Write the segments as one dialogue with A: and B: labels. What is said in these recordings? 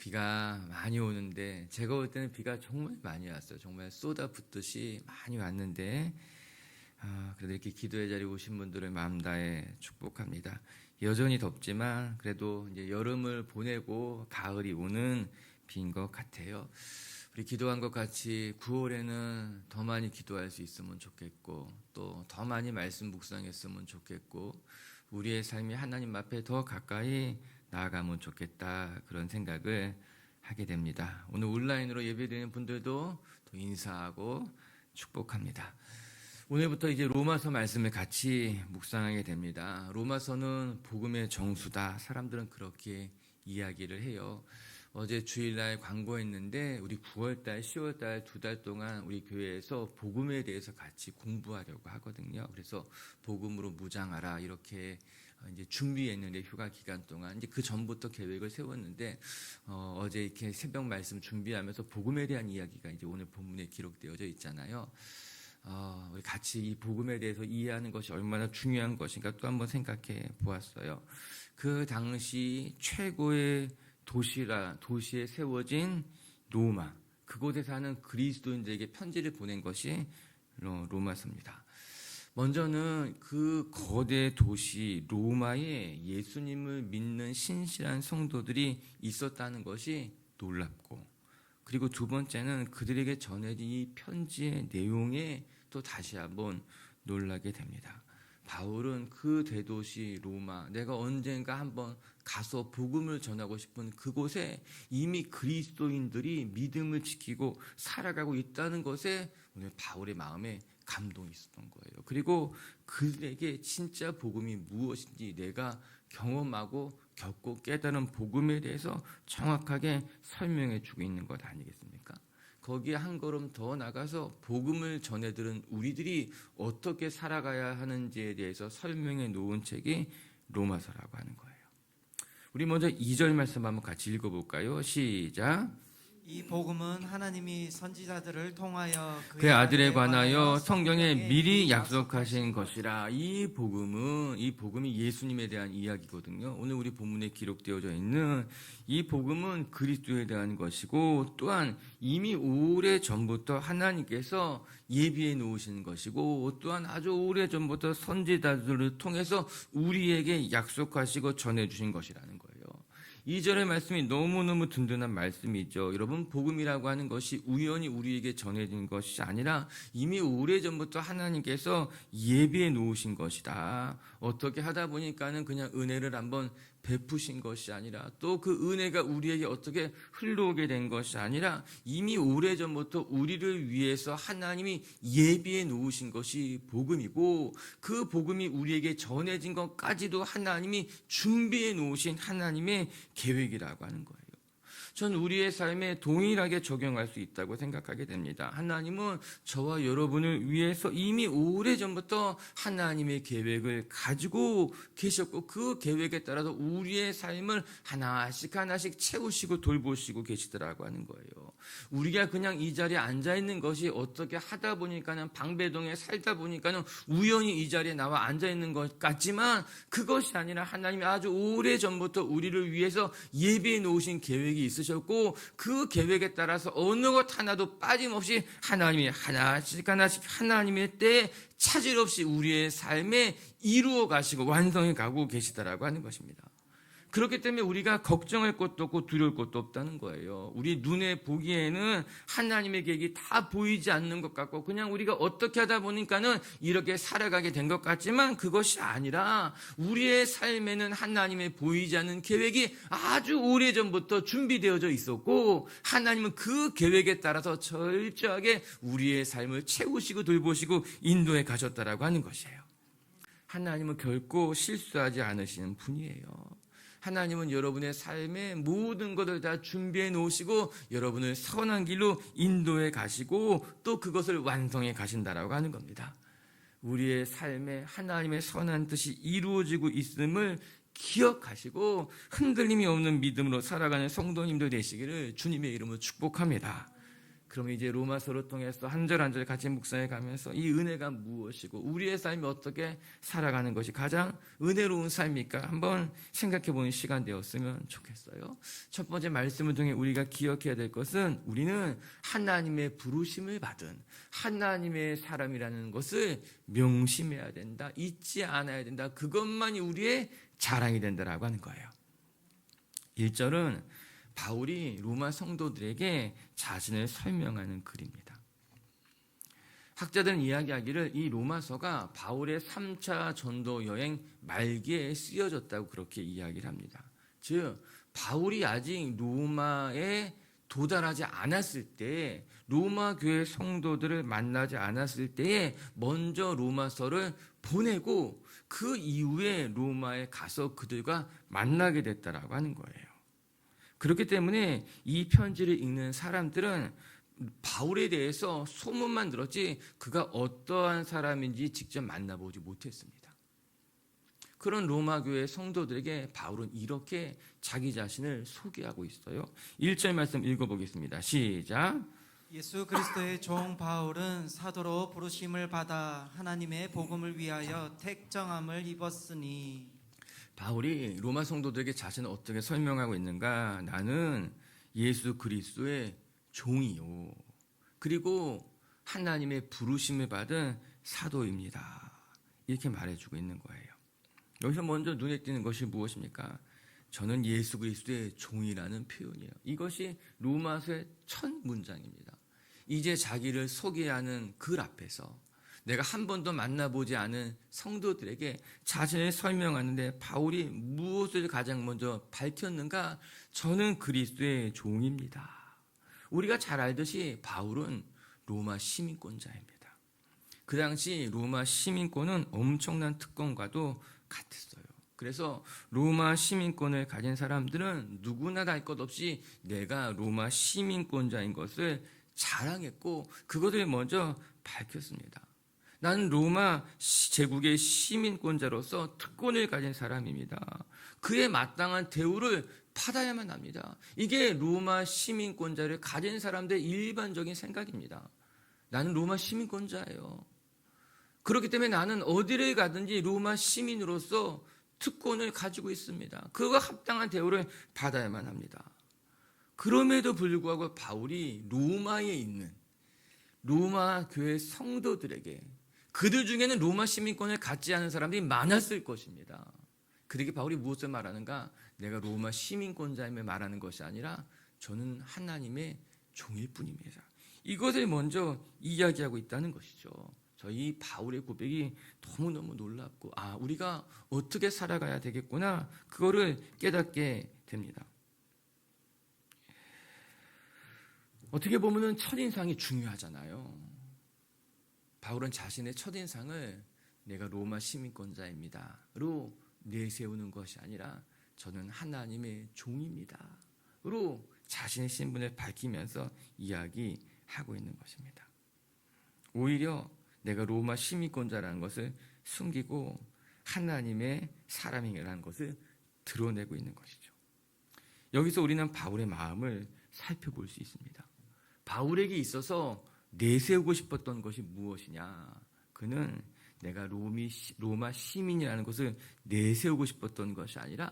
A: 비가 많이 오는데 제가 올 때는 비가 정말 많이 왔어요. 정말 쏟아붓듯이 많이 왔는데 그래도 이렇게 기도의 자리에 오신 분들을 마음 다해 축복합니다. 여전히 덥지만 그래도 이제 여름을 보내고 가을이 오는 비인 것 같아요. 우리 기도한 것 같이 9월에는 더 많이 기도할 수 있으면 좋겠고 또 더 많이 말씀 묵상했으면 좋겠고 우리의 삶이 하나님 앞에 더 가까이 나아가면 좋겠다, 그런 생각을 하게 됩니다. 오늘 온라인으로 예배드리는 분들도 또 인사하고 축복합니다. 오늘부터 이제 로마서 말씀을 같이 묵상하게 됩니다. 로마서는 복음의 정수다, 사람들은 그렇게 이야기를 해요. 어제 주일날 광고했는데 우리 9월달, 10월달 2달 동안 우리 교회에서 복음에 대해서 같이 공부하려고 하거든요. 그래서 복음으로 무장하라 이렇게 이제 준비했는데, 휴가 기간 동안 이제 그 전부터 계획을 세웠는데 어제 이렇게 새벽 말씀 준비하면서 복음에 대한 이야기가 이제 오늘 본문에 기록되어져 있잖아요. 우리 같이 이 복음에 대해서 이해하는 것이 얼마나 중요한 것인가 또 한번 생각해 보았어요. 그 당시 최고의 도시에 세워진 로마, 그곳에 사는 그리스도인들에게 편지를 보낸 것이 로마서입니다. 먼저는 그 거대 도시 로마에 예수님을 믿는 신실한 성도들이 있었다는 것이 놀랍고, 그리고 두 번째는 그들에게 전해진 이 편지의 내용에 또 다시 한번 놀라게 됩니다. 바울은 그 대도시 로마, 내가 언젠가 한번 가서 복음을 전하고 싶은 그곳에 이미 그리스도인들이 믿음을 지키고 살아가고 있다는 것에 오늘 바울의 마음에 감동이 있었던 거예요. 그리고 그들에게 진짜 복음이 무엇인지 내가 경험하고 겪고 깨달은 복음에 대해서 정확하게 설명해 주고 있는 것 아니겠습니까? 거기에 한 걸음 더 나가서 복음을 전해들은 우리들이 어떻게 살아가야 하는지에 대해서 설명해 놓은 책이 로마서라고 하는 거예요. 우리 먼저 2절 말씀 한번 같이 읽어볼까요? 시작.
B: 이 복음은 하나님이 선지자들을 통하여
A: 그의 아들에 관하여 성경에 미리 약속하신 것이라. 이 복음이 예수님에 대한 이야기거든요. 오늘 우리 본문에 기록되어져 있는 이 복음은 그리스도에 대한 것이고, 또한 이미 오래 전부터 하나님께서 예비해 놓으신 것이고, 또한 아주 오래 전부터 선지자들을 통해서 우리에게 약속하시고 전해주신 것이라는 거예요. 2절의 말씀이 너무너무 든든한 말씀이죠. 여러분, 복음이라고 하는 것이 우연히 우리에게 전해진 것이 아니라 이미 오래전부터 하나님께서 예비해 놓으신 것이다. 어떻게 하다 보니까는 그냥 은혜를 한번 베푸신 것이 아니라, 또 그 은혜가 우리에게 어떻게 흘러오게 된 것이 아니라 이미 오래전부터 우리를 위해서 하나님이 예비해 놓으신 것이 복음이고, 그 복음이 우리에게 전해진 것까지도 하나님이 준비해 놓으신 하나님의 계획이라고 하는 거예요. 전 우리의 삶에 동일하게 적용할 수 있다고 생각하게 됩니다. 하나님은 저와 여러분을 위해서 이미 오래전부터 하나님의 계획을 가지고 계셨고, 그 계획에 따라서 우리의 삶을 하나씩 채우시고 돌보시고 계시더라고 하는 거예요. 우리가 그냥 이 자리에 앉아있는 것이 어떻게 하다 보니까는, 방배동에 살다 보니까는 우연히 이 자리에 나와 앉아있는 것 같지만, 그것이 아니라 하나님이 아주 오래전부터 우리를 위해서 예비해 놓으신 계획이 있으셨고, 그 계획에 따라서 어느 것 하나도 빠짐없이 하나님이 하나씩 하나님의 때에 차질 없이 우리의 삶에 이루어 가시고 완성해 가고 계시다라고 하는 것입니다. 그렇기 때문에 우리가 걱정할 것도 없고 두려울 것도 없다는 거예요. 우리 눈에 보기에는 하나님의 계획이 다 보이지 않는 것 같고, 그냥 우리가 어떻게 하다 보니까는 이렇게 살아가게 된 것 같지만, 그것이 아니라 우리의 삶에는 하나님의 보이지 않는 계획이 아주 오래전부터 준비되어져 있었고, 하나님은 그 계획에 따라서 철저하게 우리의 삶을 채우시고 돌보시고 인도해 가셨다라고 하는 것이에요. 하나님은 결코 실수하지 않으시는 분이에요. 하나님은 여러분의 삶에 모든 것을 다 준비해 놓으시고 여러분을 선한 길로 인도해 가시고 또 그것을 완성해 가신다라고 하는 겁니다. 우리의 삶에 하나님의 선한 뜻이 이루어지고 있음을 기억하시고 흔들림이 없는 믿음으로 살아가는 성도님들 되시기를 주님의 이름으로 축복합니다. 그러면 이제 로마서를 통해서 한 절 한 절 같이 묵상해 가면서 이 은혜가 무엇이고 우리의 삶이 어떻게 살아가는 것이 가장 은혜로운 삶일까 한번 생각해 보는 시간 되었으면 좋겠어요. 첫 번째 말씀을 통해 우리가 기억해야 될 것은 우리는 하나님의 부르심을 받은 하나님의 사람이라는 것을 명심해야 된다. 잊지 않아야 된다. 그것만이 우리의 자랑이 된다라고 하는 거예요. 1절은 바울이 로마 성도들에게 자신을 설명하는 글입니다. 학자들은 이야기하기를 이 로마서가 바울의 3차 전도 여행 말기에 쓰여졌다고 그렇게 이야기를 합니다. 즉 바울이 아직 로마에 도달하지 않았을 때, 로마 교회 성도들을 만나지 않았을 때에 먼저 로마서를 보내고 그 이후에 로마에 가서 그들과 만나게 됐다라고 하는 거예요. 그렇기 때문에 이 편지를 읽는 사람들은 바울에 대해서 소문만 들었지 그가 어떠한 사람인지 직접 만나보지 못했습니다. 그런 로마 교회 성도들에게 바울은 이렇게 자기 자신을 소개하고 있어요. 1절 말씀 읽어보겠습니다. 시작.
B: 예수 그리스도의 종 바울은 사도로 부르심을 받아 하나님의 복음을 위하여 택정함을 입었으니.
A: 바울이 로마 성도들에게 자신을 어떻게 설명하고 있는가? 나는 예수 그리스도의 종이요. 그리고 하나님의 부르심을 받은 사도입니다. 이렇게 말해주고 있는 거예요. 여기서 먼저 눈에 띄는 것이 무엇입니까? 저는 예수 그리스도의 종이라는 표현이에요. 이것이 로마서의 첫 문장입니다. 이제 자기를 소개하는 글 앞에서 내가 한 번도 만나보지 않은 성도들에게 자신을 설명하는데 바울이 무엇을 가장 먼저 밝혔는가? 저는 그리스도의 종입니다. 우리가 잘 알듯이 바울은 로마 시민권자입니다. 그 당시 로마 시민권은 엄청난 특권과도 같았어요. 그래서 로마 시민권을 가진 사람들은 누구나 할 것 없이 내가 로마 시민권자인 것을 자랑했고 그것을 먼저 밝혔습니다. 나는 로마 제국의 시민권자로서 특권을 가진 사람입니다. 그에 마땅한 대우를 받아야만 합니다. 이게 로마 시민권자를 가진 사람들의 일반적인 생각입니다. 나는 로마 시민권자예요. 그렇기 때문에 나는 어디를 가든지 로마 시민으로서 특권을 가지고 있습니다. 그와 합당한 대우를 받아야만 합니다. 그럼에도 불구하고 바울이 로마에 있는 로마 교회 성도들에게 그들 중에는 로마 시민권을 갖지 않은 사람들이 많았을 것입니다. 그러게 바울이 무엇을 말하는가? 내가 로마 시민권자임을 말하는 것이 아니라 저는 하나님의 종일 뿐입니다. 이것을 먼저 이야기하고 있다는 것이죠. 저희 바울의 고백이 너무너무 놀랍고 우리가 어떻게 살아가야 되겠구나 그거를 깨닫게 됩니다. 어떻게 보면 첫인상이 중요하잖아요. 바울은 자신의 첫인상을 내가 로마 시민권자입니다로 내세우는 것이 아니라 저는 하나님의 종입니다로 자신의 신분을 밝히면서 이야기하고 있는 것입니다. 오히려 내가 로마 시민권자라는 것을 숨기고 하나님의 사람이라는 것을 드러내고 있는 것이죠. 여기서 우리는 바울의 마음을 살펴볼 수 있습니다. 바울에게 있어서 내세우고 싶었던 것이 무엇이냐? 그는 내가 로마 시민이라는 것을 내세우고 싶었던 것이 아니라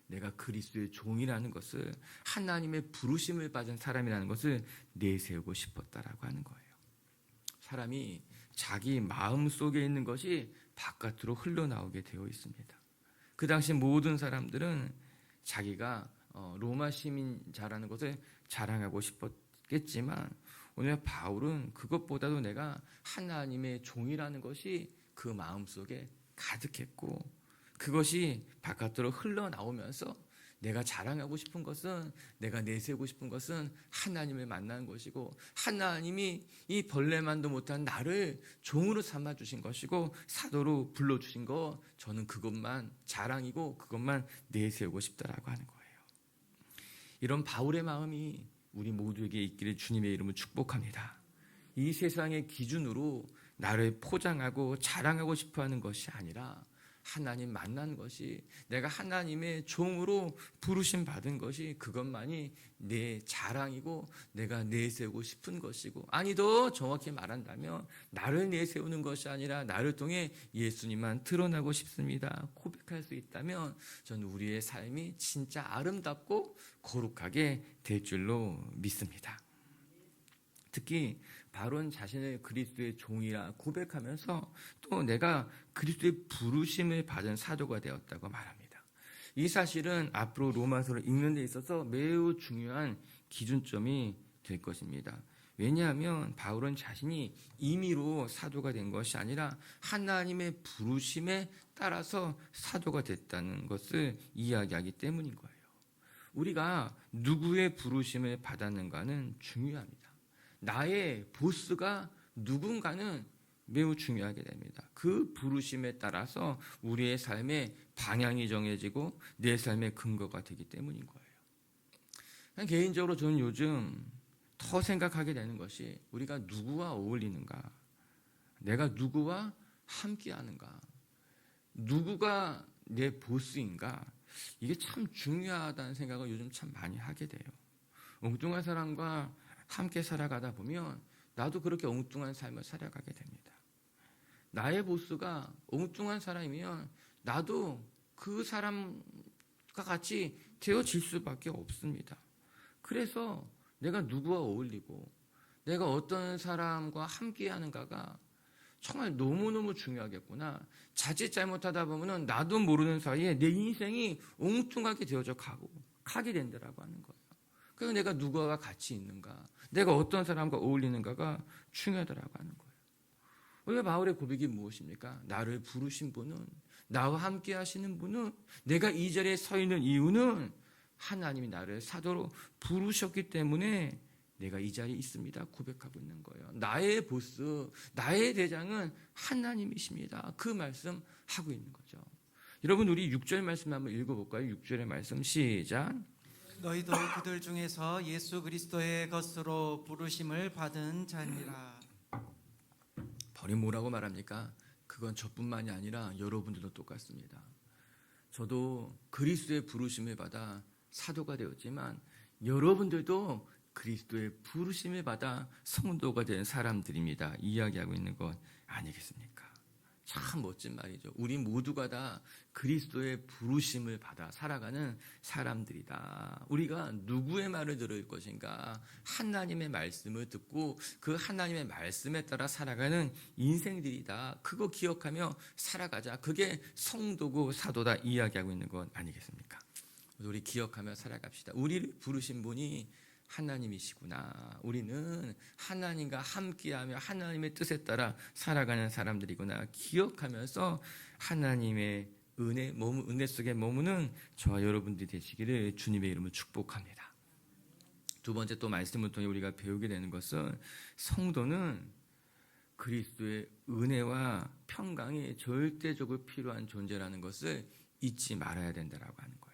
A: 내가 그리스도의 종이라는 것을, 하나님의 부르심을 받은 사람이라는 것을 내세우고 싶었다라고 하는 거예요. 사람이 자기 마음 속에 있는 것이 바깥으로 흘러나오게 되어 있습니다. 그 당시 모든 사람들은 자기가 로마 시민자라는 것을 자랑하고 싶었겠지만 오늘 바울은 그것보다도 내가 하나님의 종이라는 것이 그 마음속에 가득했고 그것이 바깥으로 흘러나오면서 내가 자랑하고 싶은 것은, 내가 내세우고 싶은 것은 하나님을 만나는 것이고 하나님이 이 벌레만도 못한 나를 종으로 삼아주신 것이고 사도로 불러주신 거, 저는 그것만 자랑이고 그것만 내세우고 싶다라고 하는 거예요. 이런 바울의 마음이 우리 모두에게 있기를 주님의 이름으로 축복합니다. 이 세상의 기준으로 나를 포장하고 자랑하고 싶어하는 것이 아니라 하나님 만난 것이, 내가 하나님의 종으로 부르심 받은 것이 그것만이 내 자랑이고 내가 내세우고 싶은 것이고, 아니 더 정확히 말한다면 나를 내세우는 것이 아니라 나를 통해 예수님만 드러나고 싶습니다. 고백할 수 있다면 저는 우리의 삶이 진짜 아름답고 거룩하게 될 줄로 믿습니다. 특히 바론 자신을 그리스도의 종이라 고백하면서 또 내가 그리스도의 부르심을 받은 사도가 되었다고 말합니다. 이 사실은 앞으로 로마서를 읽는 데 있어서 매우 중요한 기준점이 될 것입니다. 왜냐하면 바울은 자신이 임의로 사도가 된 것이 아니라 하나님의 부르심에 따라서 사도가 됐다는 것을 이야기하기 때문인 거예요. 우리가 누구의 부르심을 받았는가는 중요합니다. 나의 보스가 누군가는 매우 중요하게 됩니다. 그 부르심에 따라서 우리의 삶의 방향이 정해지고 내 삶의 근거가 되기 때문인 거예요. 개인적으로 저는 요즘 더 생각하게 되는 것이 우리가 누구와 어울리는가, 내가 누구와 함께하는가, 누구가 내 보스인가, 이게 참 중요하다는 생각을 요즘 참 많이 하게 돼요. 엉뚱한 사람과 함께 살아가다 보면 나도 그렇게 엉뚱한 삶을 살아가게 됩니다. 나의 보스가 엉뚱한 사람이면 나도 그 사람과 같이 되어질 수밖에 없습니다. 그래서 내가 누구와 어울리고 내가 어떤 사람과 함께 하는가가 정말 너무너무 중요하겠구나. 자칫 잘못하다 보면 나도 모르는 사이에 내 인생이 엉뚱하게 되어져 가게 된다라고 하는 거예요. 그래서 내가 누구와 같이 있는가, 내가 어떤 사람과 어울리는가가 중요하다라고 하는 거예요. 오늘 바울의 고백이 무엇입니까? 나를 부르신 분은, 나와 함께 하시는 분은, 내가 이 자리에 서 있는 이유는 하나님이 나를 사도로 부르셨기 때문에 내가 이 자리에 있습니다. 고백하고 있는 거예요. 나의 보스, 나의 대장은 하나님이십니다. 그 말씀 하고 있는 거죠. 여러분, 우리 6절 말씀 한번 읽어볼까요? 6절의 말씀 시작.
B: 너희도 그들 중에서 예수 그리스도의 것으로 부르심을 받은 자니라.
A: 바울이 뭐라고 말합니까? 그건 저뿐만이 아니라 여러분들도 똑같습니다. 저도 그리스도의 부르심을 받아 사도가 되었지만 여러분들도 그리스도의 부르심을 받아 성도가 된 사람들입니다. 이야기하고 있는 것 아니겠습니까? 참 멋진 말이죠. 우리 모두가 다 그리스도의 부르심을 받아 살아가는 사람들이다. 우리가 누구의 말을 들을 것인가? 하나님의 말씀을 듣고 그 하나님의 말씀에 따라 살아가는 인생들이다. 그거 기억하며 살아가자. 그게 성도고 사도다 이야기하고 있는 것 아니겠습니까? 우리 기억하며 살아갑시다. 우리를 부르신 분이 하나님이시구나. 우리는 하나님과 함께하며 하나님의 뜻에 따라 살아가는 사람들이구나. 기억하면서 하나님의 은혜 속에 머무는 저와 여러분들이 되시기를 주님의 이름으로 축복합니다. 두 번째 또 말씀을 통해 우리가 배우게 되는 것은 성도는 그리스도의 은혜와 평강이 절대적으로 필요한 존재라는 것을 잊지 말아야 된다라고 하는 거예요.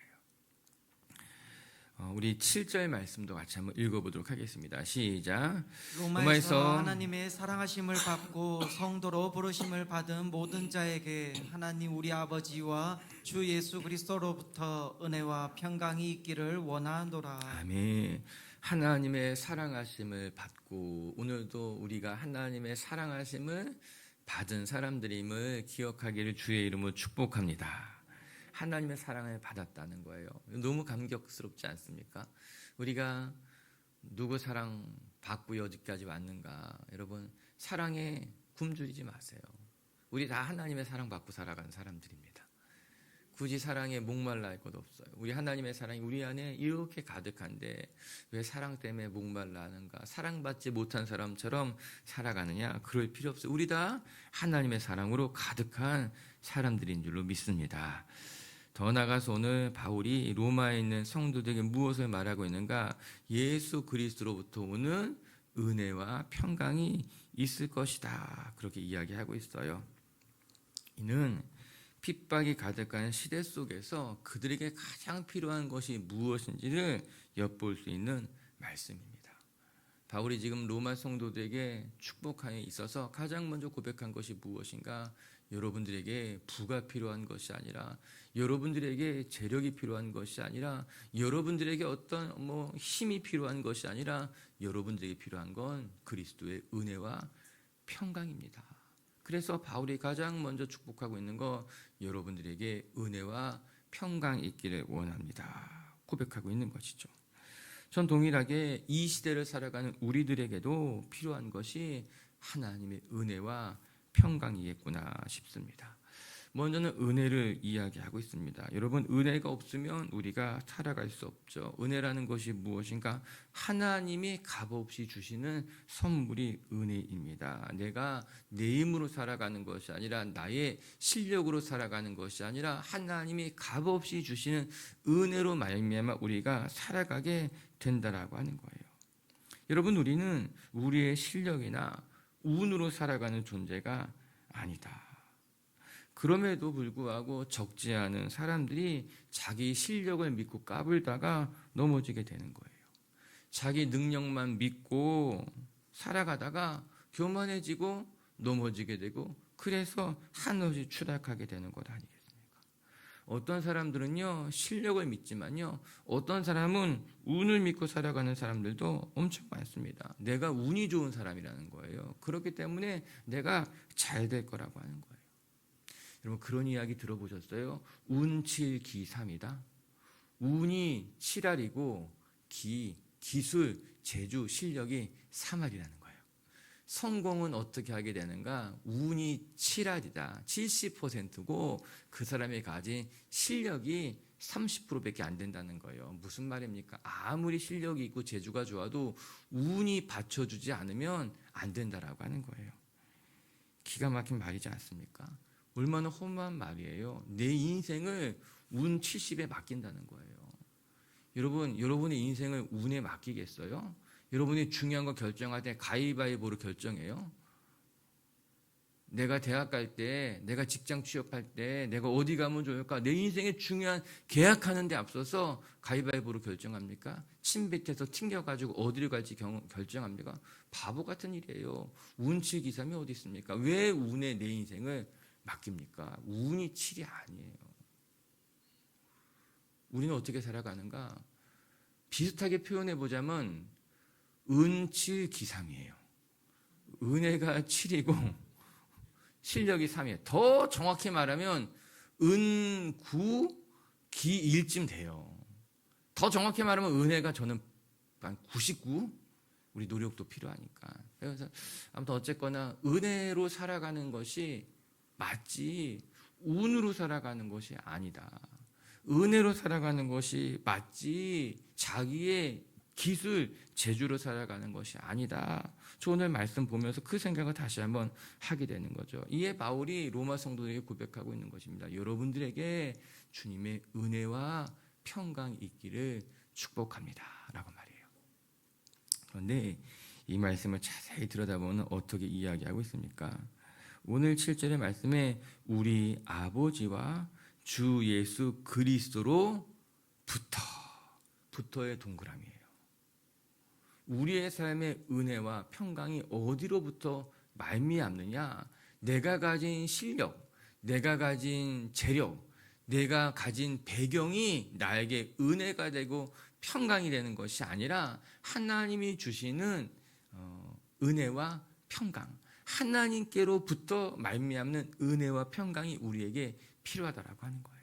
A: 우리 7절 말씀도 같이 한번 읽어보도록 하겠습니다. 시작.
B: 로마에서 하나님의 사랑하심을 받고 성도로 부르심을 받은 모든 자에게 하나님 우리 아버지와 주 예수 그리스도로부터 은혜와 평강이 있기를 원하노라.
A: 아멘. 하나님의 사랑하심을 받고 오늘도 우리가 하나님의 사랑하심을 받은 사람들임을 기억하기를 주의 이름으로 축복합니다. 하나님의 사랑을 받았다는 거예요. 너무 감격스럽지 않습니까? 우리가 누구 사랑 받고 여기까지 왔는가? 여러분, 사랑에 굶주리지 마세요. 우리 다 하나님의 사랑 받고 살아가는 사람들입니다. 굳이 사랑에 목말라 할 것 없어요. 우리 하나님의 사랑이 우리 안에 이렇게 가득한데 왜 사랑 때문에 목말라 하는가? 사랑받지 못한 사람처럼 살아가느냐? 그럴 필요 없어요. 우리 다 하나님의 사랑으로 가득한 사람들인 줄로 믿습니다. 더 나아가서 오늘 바울이 로마에 있는 성도들에게 무엇을 말하고 있는가? 예수 그리스도로부터 오는 은혜와 평강이 있을 것이다. 그렇게 이야기하고 있어요. 이는 핍박이 가득한 시대 속에서 그들에게 가장 필요한 것이 무엇인지를 엿볼 수 있는 말씀입니다. 바울이 지금 로마 성도들에게 축복함에 있어서 가장 먼저 고백한 것이 무엇인가? 여러분들에게 부가 필요한 것이 아니라, 여러분들에게 재력이 필요한 것이 아니라, 여러분들에게 어떤 힘이 필요한 것이 아니라, 여러분들에게 필요한 건 그리스도의 은혜와 평강입니다. 그래서 바울이 가장 먼저 축복하고 있는 거, 여러분들에게 은혜와 평강이 있기를 원합니다. 고백하고 있는 것이죠. 전 동일하게 이 시대를 살아가는 우리들에게도 필요한 것이 하나님의 은혜와 평강이겠구나 싶습니다. 먼저는 은혜를 이야기하고 있습니다. 여러분, 은혜가 없으면 우리가 살아갈 수 없죠. 은혜라는 것이 무엇인가? 하나님이 값없이 주시는 선물이 은혜입니다. 내가 내 힘으로 살아가는 것이 아니라, 나의 실력으로 살아가는 것이 아니라, 하나님이 값없이 주시는 은혜로 말미암아 우리가 살아가게 된다라고 하는 거예요. 여러분, 우리는 우리의 실력이나 운으로 살아가는 존재가 아니다. 그럼에도 불구하고 적지 않은 사람들이 자기 실력을 믿고 까불다가 넘어지게 되는 거예요. 자기 능력만 믿고 살아가다가 교만해지고 넘어지게 되고, 그래서 한없이 추락하게 되는 것 아니겠습니까? 어떤 사람들은요, 실력을 믿지만요, 어떤 사람은 운을 믿고 살아가는 사람들도 엄청 많습니다. 내가 운이 좋은 사람이라는 거예요. 그렇기 때문에 내가 잘 될 거라고 하는 거예요. 여러분, 그런 이야기 들어보셨어요? 운칠기삼이다. 운이 7알이고 기술, 재주, 실력이 3알이라는 거예요. 성공은 어떻게 하게 되는가? 운이 7알이다. 70%고 그 사람이 가진 실력이 30%밖에 안 된다는 거예요. 무슨 말입니까? 아무리 실력이 있고 재주가 좋아도 운이 받쳐주지 않으면 안 된다라고 하는 거예요. 기가 막힌 말이지 않습니까? 얼마나 험한 말이에요. 내 인생을 운 70에 맡긴다는 거예요. 여러분, 여러분의 인생을 운에 맡기겠어요? 여러분이 중요한 거 결정할 때 가위바위보로 결정해요? 내가 대학 갈 때, 내가 직장 취업할 때, 내가 어디 가면 좋을까? 내 인생의 중요한 계약하는 데 앞서서 가위바위보로 결정합니까? 침 밑에서 튕겨가지고 어디를 갈지 결정합니까? 바보 같은 일이에요. 운칠기삼이 어디 있습니까? 왜 운에 내 인생을 맡깁니까? 운이 7이 아니에요. 우리는 어떻게 살아가는가? 비슷하게 표현해 보자면 은칠기삼이에요. 은혜가 7이고 실력이 3이에요. 더 정확히 말하면 은9, 기1쯤 돼요. 더 정확히 말하면 은혜가 저는 한 99? 우리 노력도 필요하니까. 그래서 아무튼 어쨌거나 은혜로 살아가는 것이 맞지 운으로 살아가는 것이 아니다. 은혜로 살아가는 것이 맞지 자기의 기술, 재주로 살아가는 것이 아니다. 저 오늘 말씀 보면서 그 생각을 다시 한번 하게 되는 거죠. 이에 바울이 로마 성도들에게 고백하고 있는 것입니다. 여러분들에게 주님의 은혜와 평강이 있기를 축복합니다. 라고 말이에요. 그런데 이 말씀을 자세히 들여다보면 어떻게 이야기하고 있습니까? 오늘 7절의 말씀에 우리 아버지와 주 예수 그리스도로부터, 부터의 동그라미예요. 우리의 삶의 은혜와 평강이 어디로부터 말미암느냐? 내가 가진 실력, 내가 가진 재력, 내가 가진 배경이 나에게 은혜가 되고 평강이 되는 것이 아니라 하나님이 주시는 은혜와 평강, 하나님께로부터 말미암는 은혜와 평강이 우리에게 필요하다라고 하는 거예요.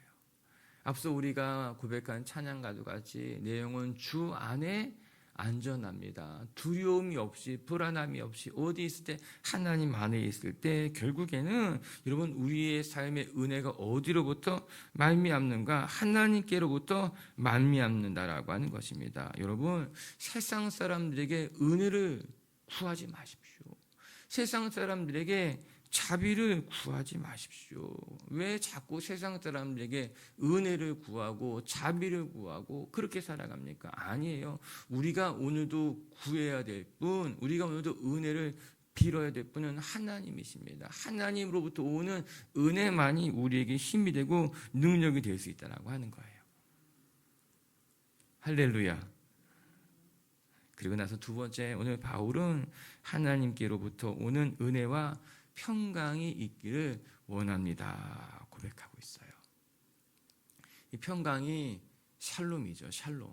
A: 앞서 우리가 고백한 찬양가도 같이 내 영혼 주 안에 안전합니다. 두려움이 없이 불안함이 없이 어디 있을 때 하나님 안에 있을 때 결국에는 여러분 우리의 삶의 은혜가 어디로부터 말미암는가? 하나님께로부터 말미암는다라고 하는 것입니다. 여러분 세상 사람들에게 은혜를 구하지 마십시오. 세상 사람들에게 자비를 구하지 마십시오. 왜 자꾸 세상 사람들에게 은혜를 구하고 자비를 구하고 그렇게 살아갑니까? 아니에요. 우리가 오늘도 구해야 될 분, 우리가 오늘도 은혜를 빌어야 될 분은 하나님이십니다. 하나님으로부터 오는 은혜만이 우리에게 힘이 되고 능력이 될 수 있다고 하는 거예요. 할렐루야. 그리고 나서 두 번째, 오늘 바울은 하나님께로부터 오는 은혜와 평강이 있기를 원합니다. 고백하고 있어요. 이 평강이 샬롬이죠. 샬롬.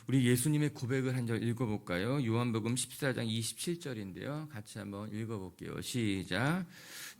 A: 우리 예수님의 고백을 한 절 읽어볼까요? 요한복음 14장 27절인데요. 같이 한번 읽어볼게요. 시작.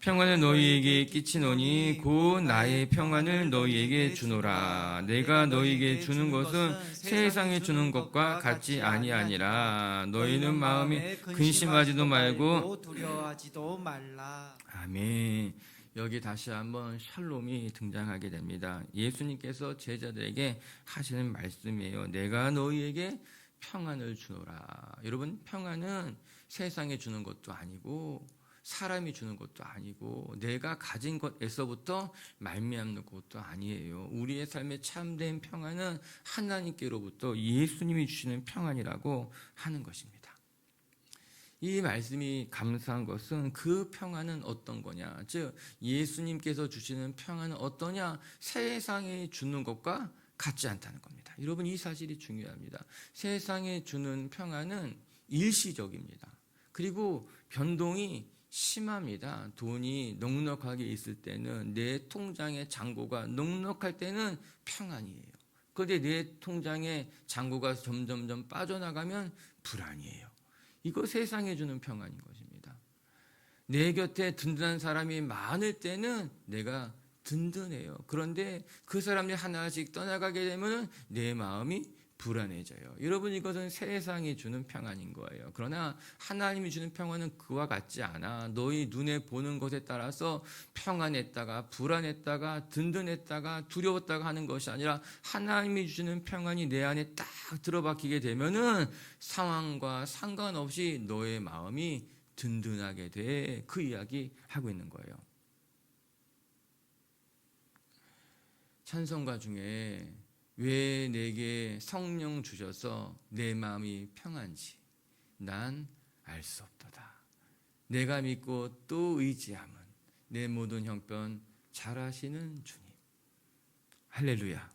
A: 평안을 너희에게 끼치노니 곧 나의 평안을 너희에게 주노라. 내가 너희에게 주는 것은 세상에 주는 것과 같지 아니하니라. 너희는 마음에 근심하지도 말고
B: 두려워하지도 말라.
A: 아멘. 여기 다시 한번 샬롬이 등장하게 됩니다. 예수님께서 제자들에게 하시는 말씀이에요. 내가 너희에게 평안을 주노라. 여러분, 평안은 세상에 주는 것도 아니고 사람이 주는 것도 아니고 내가 가진 것에서부터 말미암는 것도 아니에요. 우리의 삶의 참된 평안은 하나님께로부터 예수님이 주시는 평안이라고 하는 것입니다. 이 말씀이 감사한 것은 그 평안은 어떤 거냐, 즉 예수님께서 주시는 평안은 어떠냐, 세상에 주는 것과 같지 않다는 겁니다. 여러분, 이 사실이 중요합니다. 세상에 주는 평안은 일시적입니다. 그리고 변동이 심합니다. 돈이 넉넉하게 있을 때는, 내 통장의 잔고가 넉넉할 때는 평안이에요. 그런데 내 통장의 잔고가 점점점 빠져나가면 불안이에요. 이거 세상에 주는 평안인 것입니다. 내 곁에 든든한 사람이 많을 때는 내가 든든해요. 그런데 그 사람이 하나씩 떠나가게 되면 내 마음이 불안해져요. 여러분, 이것은 세상이 주는 평안인 거예요. 그러나 하나님이 주는 평안은 그와 같지 않아. 너희 눈에 보는 것에 따라서 평안했다가 불안했다가 든든했다가 두려웠다가 하는 것이 아니라 하나님이 주시는 평안이 내 안에 딱 들어박히게 되면은 상황과 상관없이 너의 마음이 든든하게 돼. 그 이야기 하고 있는 거예요. 찬송가 중에 왜 내게 성령 주셔서 내 마음이 평안지 난 알 수 없도다. 내가 믿고 또 의지함은 내 모든 형편 잘하시는 주님. 할렐루야.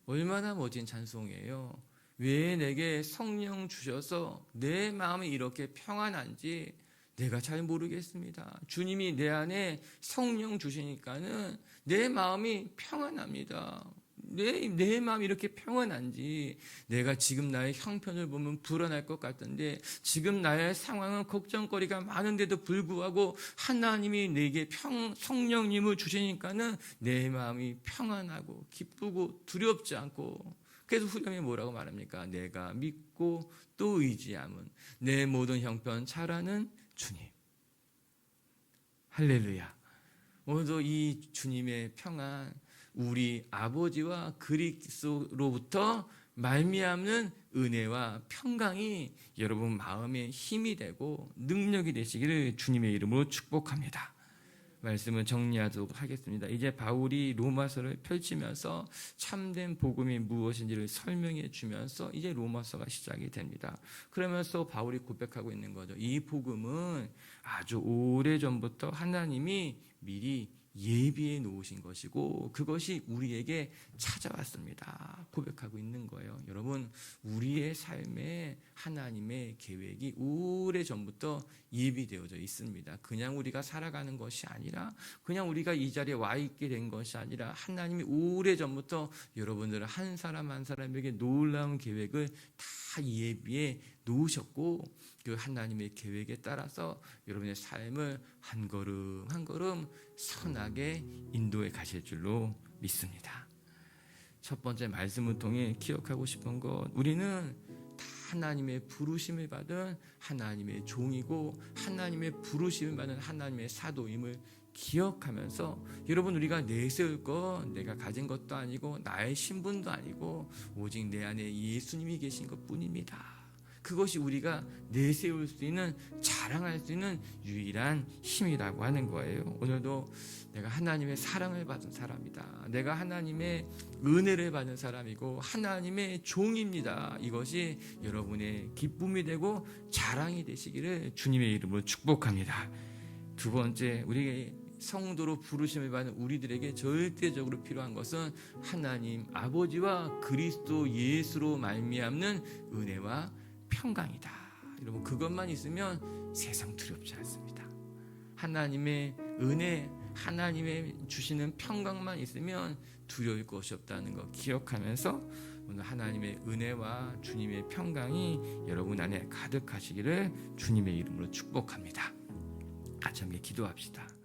A: 얼마나 멋진 찬송이에요. 왜 내게 성령 주셔서 내 마음이 이렇게 평안한지 내가 잘 모르겠습니다. 주님이 내 안에 성령 주시니까는 내 마음이 평안합니다. 내 마음이 이렇게 평안한지, 내가 지금 나의 형편을 보면 불안할 것 같은데 지금 나의 상황은 걱정거리가 많은데도 불구하고 하나님이 내게 성령님을 주시니까는 내 마음이 평안하고 기쁘고 두렵지 않고, 그래서 후렴이 뭐라고 말합니까? 내가 믿고 또 의지함은 내 모든 형편 잘하는 주님. 할렐루야. 오늘도 이 주님의 평안, 우리 아버지와 그리스도로부터 말미암는 은혜와 평강이 여러분 마음에 힘이 되고 능력이 되시기를 주님의 이름으로 축복합니다. 말씀을 정리하도록 하겠습니다. 이제 바울이 로마서를 펼치면서 참된 복음이 무엇인지를 설명해 주면서 이제 로마서가 시작이 됩니다. 그러면서 바울이 고백하고 있는 거죠. 이 복음은 아주 오래전부터 하나님이 미리 예비해 놓으신 것이고 그것이 우리에게 찾아왔습니다. 고백하고 있는 거예요. 여러분, 우리의 삶에 하나님의 계획이 오래전부터 예비되어져 있습니다. 그냥 우리가 살아가는 것이 아니라, 그냥 우리가 이 자리에 와 있게 된 것이 아니라 하나님이 오래전부터 여러분들 한 사람 한 사람에게 놀라운 계획을 다 예비해 놓으셨고, 그 하나님의 계획에 따라서 여러분의 삶을 한 걸음 한 걸음 선하게 인도해 가실 줄로 믿습니다. 첫 번째 말씀을 통해 기억하고 싶은 것, 우리는 다 하나님의 부르심을 받은 하나님의 종이고 하나님의 부르심을 받은 하나님의 사도임을 기억하면서, 여러분, 우리가 내세울 것 내가 가진 것도 아니고 나의 신분도 아니고 오직 내 안에 예수님이 계신 것뿐입니다. 그것이 우리가 내세울 수 있는, 자랑할 수 있는 유일한 힘이라고 하는 거예요. 오늘도 내가 하나님의 사랑을 받은 사람이다, 내가 하나님의 은혜를 받은 사람이고 하나님의 종입니다. 이것이 여러분의 기쁨이 되고 자랑이 되시기를 주님의 이름으로 축복합니다. 두 번째, 우리 성도로 부르심을 받는 우리들에게 절대적으로 필요한 것은 하나님 아버지와 그리스도 예수로 말미암는 은혜와 평강이다. 여러분 그것만 있으면 세상 두렵지 않습니다. 하나님의 은혜, 하나님의 주시는 평강만 있으면 두려울 것이 없다는 거 기억하면서 오늘 하나님의 은혜와 주님의 평강이 여러분 안에 가득하시기를 주님의 이름으로 축복합니다. 같이 함께 기도합시다.